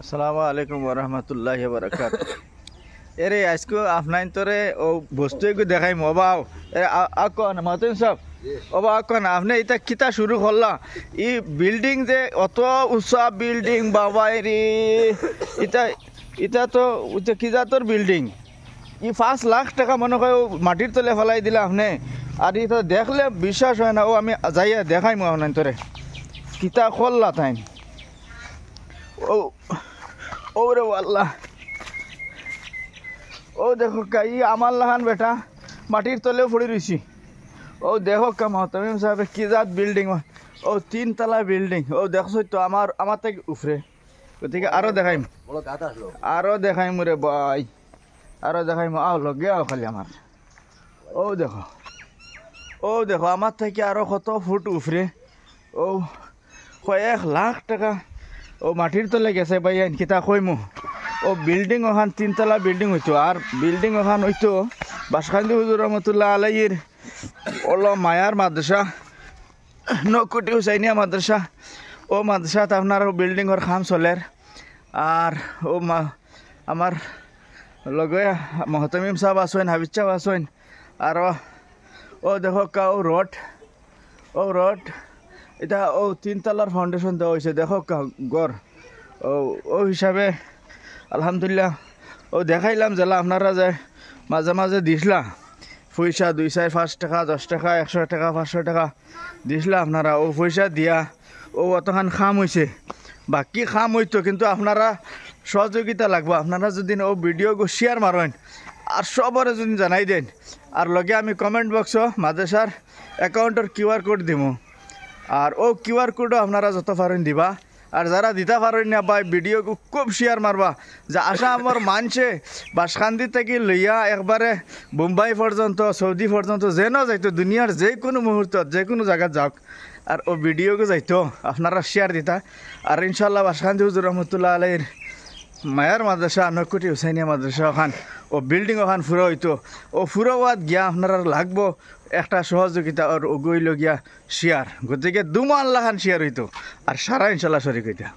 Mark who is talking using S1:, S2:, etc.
S1: আসসালামু আলাইকুম ওরহমতুল্লাহি বারাকাতুহু। এরে আজকে আপনার তোরে ও বস্তু এগুলো দেখাই মবাও আকন মাতুন সব ওবা আকন আপনি এটা কিতা শুরু করলা ই বিল্ডিং যে অত উঁচা বিল্ডিং বাবা রে এটা এটা তো কি জাতর বিল্ডিং ই 5 লাখ টাকা মনে হয় মাটির তলে ফেলাই দিলা আপনি আর এটা দেখলে বিশ্বাস হয় না ও আমি যাইয়া দেখাই মো আপনার তোরে কিতা করলা তাই ও ওরে আল্লাহ ও দেখো কাই আমার লাহান বেটা মাটির তলেও পড়ে রয়েছি ও দেখো কামা তুমি সাহেব কি জাত বিল্ডিং ও 3 তলা বিল্ডিং ও দেখছো তো আমার থেকে উপরে গতিকে আরো দেখাইম রে ভাই আরো দেখাইম আও লগে আও খালি আমার ও দেখো আমার থেকে আরো কত ফুট উপরে ও 1 লাখ টাকা ও মাটির তলে গেছে ভাই কিতা কইমু ও বিল্ডিং ওখান 3 তলা বিল্ডিং হইতো আর বিল্ডিং ওখান হইতো বাসখান্দি হুজুর রহমতুল্লাহ আলাইহির ওলো মায়ার মাদ্রাসা নকুটি হুসাইনিয়া মাদ্রাসা ও মাদ্রাসাত আপনার বিল্ডিংয়ের কাম চলের আর ও আমার লগে মহতমিম সাহেব আসেন হাবিজ সাহেব আসেন আর ও দেখো কাউ রড এটা ও 3 তলার ফাউন্ডেশন দেওয়া হয়েছে দেখো গড় ও হিসাবে আলহামদুলিল্লাহ ও দেখাইলাম জেলা আপনারা যে মাঝে মাঝে দিসলা পয়সা 2 4 5 টাকা 10 টাকা 100 টাকা 500 টাকা দিসলা আপনারা ও পয়সা দিয়া ও অতখান খাম হয়েছে বাকি খাম হইতো কিন্তু আপনারা সহযোগিতা লাগবে আপনারা যদি ও ভিডিও শেয়ার মারেন আর সবরে যদি জানাই দেন আর লগে আমি কমেন্ট বক্স মাদ্রাসার অ্যাকাউন্টের QR কোড দিব আর ও QR কোডও আপনারা যত পারেন দিবা আর যারা দিতে পারেন না ভাই ভিডিও খুব শেয়ার মারবা যে আশা আমার মানছে বাসখান্দি থেকে লইয়া একবারে মুম্বাই পর্যন্ত সৌদি পর্যন্ত যেন যাইতো দুনিয়ার যে কোনো মুহূর্তত যে কোনো জায়গা যাক আর ও ভিডিওকে যাইতো আপনারা শেয়ার দিতা আর ইনশাল্লাহ বাসখান্দি হুজুর রহমতুল্লাহ আলাইহির মায়ার মাদ্রাসা নকুটি হুসাইনিয়া মাদ্রাসা ওখান ও বিল্ডিং ওখান ফুরা হইতো ও ফুরাওয়াত গিয়া আপনারা লাগবো একটা সহযোগিতা আর গইল গিয়া শেয়ার গতিকে 2 মান লাখান শেয়ার হইতো আর সারা ইনশাল্লাহ শরীক হইতা।